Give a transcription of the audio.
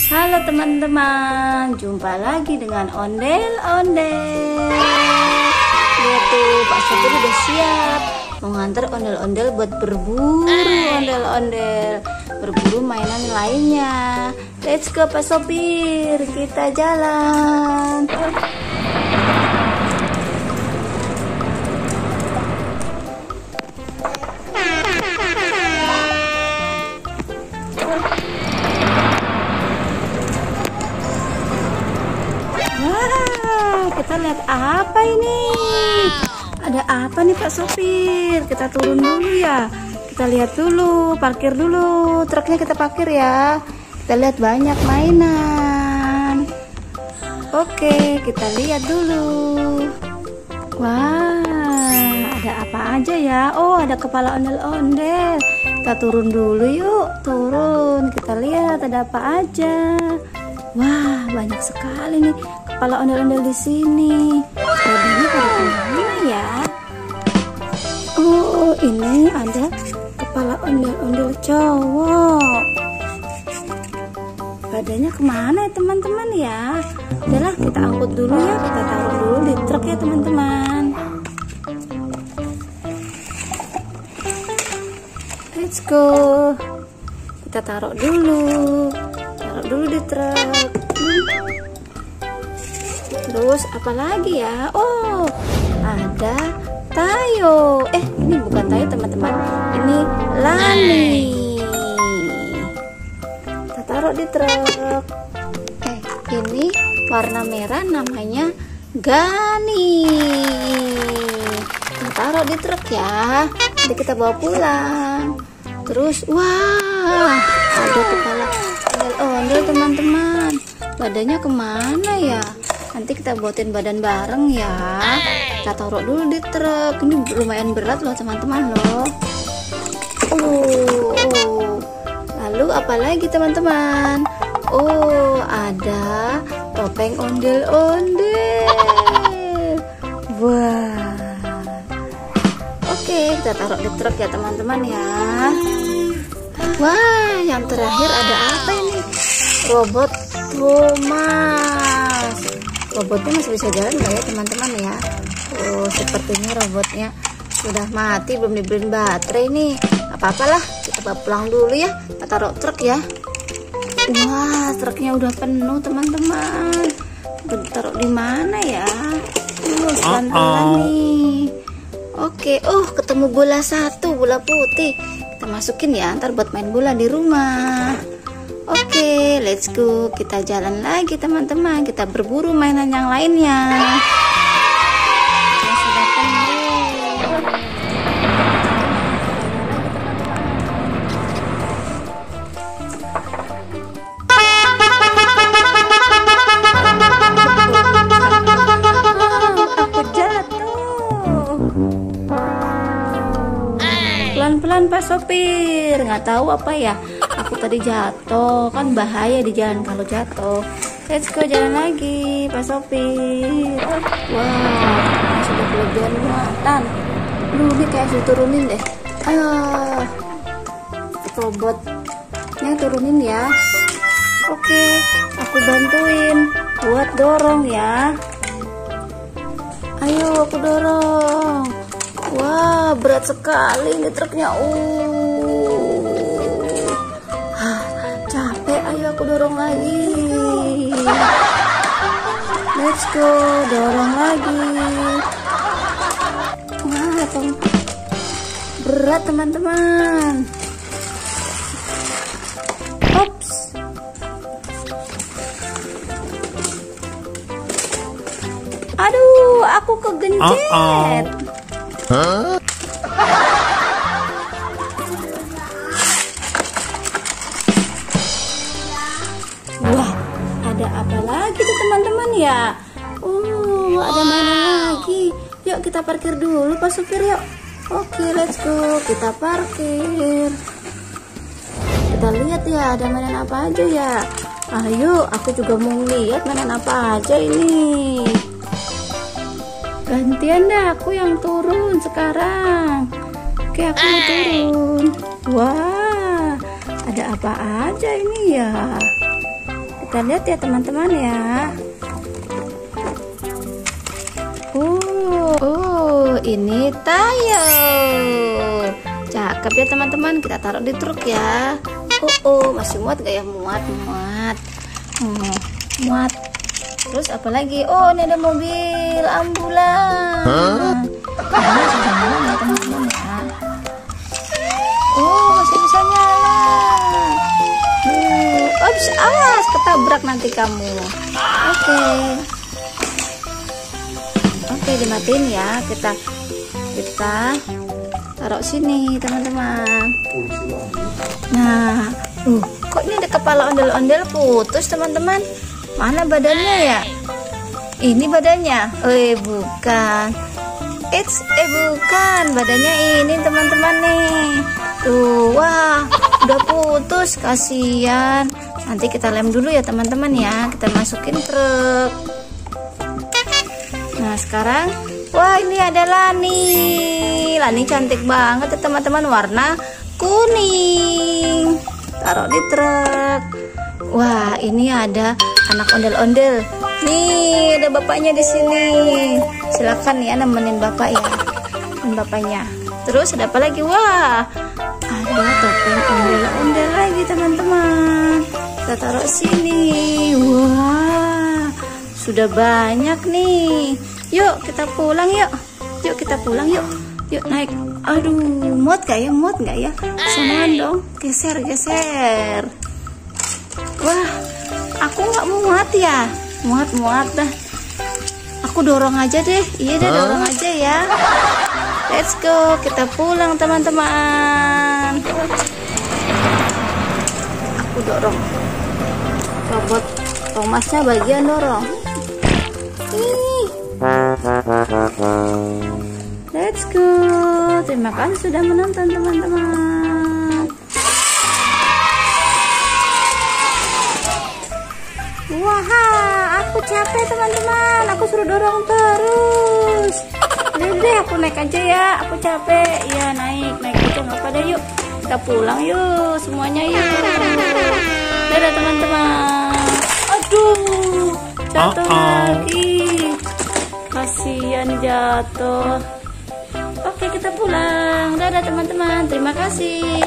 Halo teman-teman, jumpa lagi dengan ondel-ondel. Lihat tuh, Pak Sopir udah siap mau nganter ondel-ondel buat berburu ondel-ondel, berburu mainan lainnya. Let's go Pak Sopir, kita jalan. Kita lihat apa ini? Ada apa nih Pak Sopir? Kita turun dulu ya. Kita lihat dulu, parkir dulu. Truknya kita parkir ya. Kita lihat banyak mainan. Oke, kita lihat dulu. Wah, ada apa aja ya? Oh, ada kepala ondel-ondel. Kita turun dulu yuk. Turun. Kita lihat ada apa aja. Wah, banyak sekali nih kepala ondel-ondel di sini. Badannya pada kemana ya? Oh, ini ada kepala ondel-ondel cowok. Badannya kemana ya teman-teman ya? Udahlah, kita angkut dulu ya. Kita taruh dulu di truk ya teman-teman. Let's go. Kita taruh dulu di truk. Terus apa lagi ya? Oh, ada Tayo. Ini bukan Tayo teman-teman, ini Lani. Kita taruh di truk. Ini warna merah, namanya Gani. Kita taruh di truk ya. Nanti kita bawa pulang. Terus wah, ada kepala ondel-ondel teman-teman. Badannya kemana ya? Nanti kita buatin badan bareng ya. Kita taruh dulu di truk. Ini lumayan berat loh teman-teman loh. Lalu apa lagi teman-teman? Oh, ada topeng ondel-ondel. Wah. Oke, kita taruh di truk ya teman-teman ya. Wah, yang terakhir ada apa ini? Robot Thomas. Robotnya masih bisa jalan nggak ya teman-teman ya? Oh, sepertinya robotnya sudah mati, belum dibeliin baterai nih. Apa-apalah, kita bawa pulang dulu ya. Kita taruh truk ya. Wah, truknya udah penuh teman-teman. Taruh di mana ya? Pelan-pelan nih. Oke, ketemu bola satu, bola putih. Kita masukin ya, ntar buat main bola di rumah. Oke, let's go. Kita jalan lagi teman-teman. Kita berburu mainan yang lainnya. Sudah penuh. Aku jatuh. Pelan-pelan Pak Sopir. Nggak tahu apa ya. Aku tadi jatuh, kan bahaya di jalan kalau jatuh. Let's go, jalan lagi Pak Sopir. Wah, sudah kelebihan muatan. Ini kayak harus turunin deh. Robotnya turunin ya. Oke, aku bantuin buat dorong ya. Ayo aku dorong. Wah, berat sekali ini truknya. Capek, ayo aku dorong lagi. Let's go, dorong lagi. Wah, berat teman-teman. Ops. Aduh, aku kegencet. Wah, ada apa lagi tuh teman-teman ya? Ada mainan lagi. Yuk kita parkir dulu Pak Sopir yuk. Oke, let's go. Kita parkir. Kita lihat ya, ada mainan apa aja ya. Ayo, aku juga mau lihat mainan apa aja ini. Gantian dah, aku yang turun sekarang. Oke, aku mau turun. Wah, ada apa aja ini ya? Kita lihat ya teman-teman ya. Ini tayo. Cakep ya teman-teman. Kita taruh di truk ya. Masih muat gak ya? Muat. Muat. Terus apa lagi? Oh, ini ada mobil ambulan. Ini sudah nyala ya teman-teman ya. Masih bisa nyala. Ops, awas ketabrak nanti kamu. Oke, dimatiin ya. Kita taruh sini teman-teman. Nah, kok ini ada kepala ondel-ondel putus teman-teman? Mana badannya ya? Ini badannya? Bukan. Bukan. Badannya ini teman-teman nih. Tuh, wah, udah putus. Kasihan. Nanti kita lem dulu ya teman-teman ya. Kita masukin truk. Nah, sekarang, wah, ini ada Lani. Lani cantik banget ya teman-teman, warna kuning. Taruh di truk. Wah, ini ada anak ondel-ondel. Nih, ada bapaknya di sini. Silakan ya nemenin bapak ya. Nemenin bapaknya. Terus ada apa lagi? Wah, ada topeng ondel-ondel lagi teman-teman. Kita taruh sini. Wah, sudah banyak nih. Yuk kita pulang yuk. Yuk kita pulang yuk. Yuk naik. Aduh, muat gak ya? Muat gak ya? Sanaan dong. Geser. Wah, aku nggak muat ya. Muat dah. Aku dorong aja deh. Iya deh, dorong aja ya. Let's go. Kita pulang teman-teman. Aku dorong. Robot Thomasnya bagian dorong. Let's go. Terima kasih sudah menonton teman-teman. Wah, aku capek teman-teman. Aku suruh dorong terus. Deh, aku naik aja ya. Aku capek. Ya naik aja nggak apa-apa deh. Yuk kita pulang yuk semuanya yuk. Dadah teman-teman. Aduh, jatuh lagi. Kasihan jatuh. Oke, kita pulang. Dadah teman-teman. Terima kasih.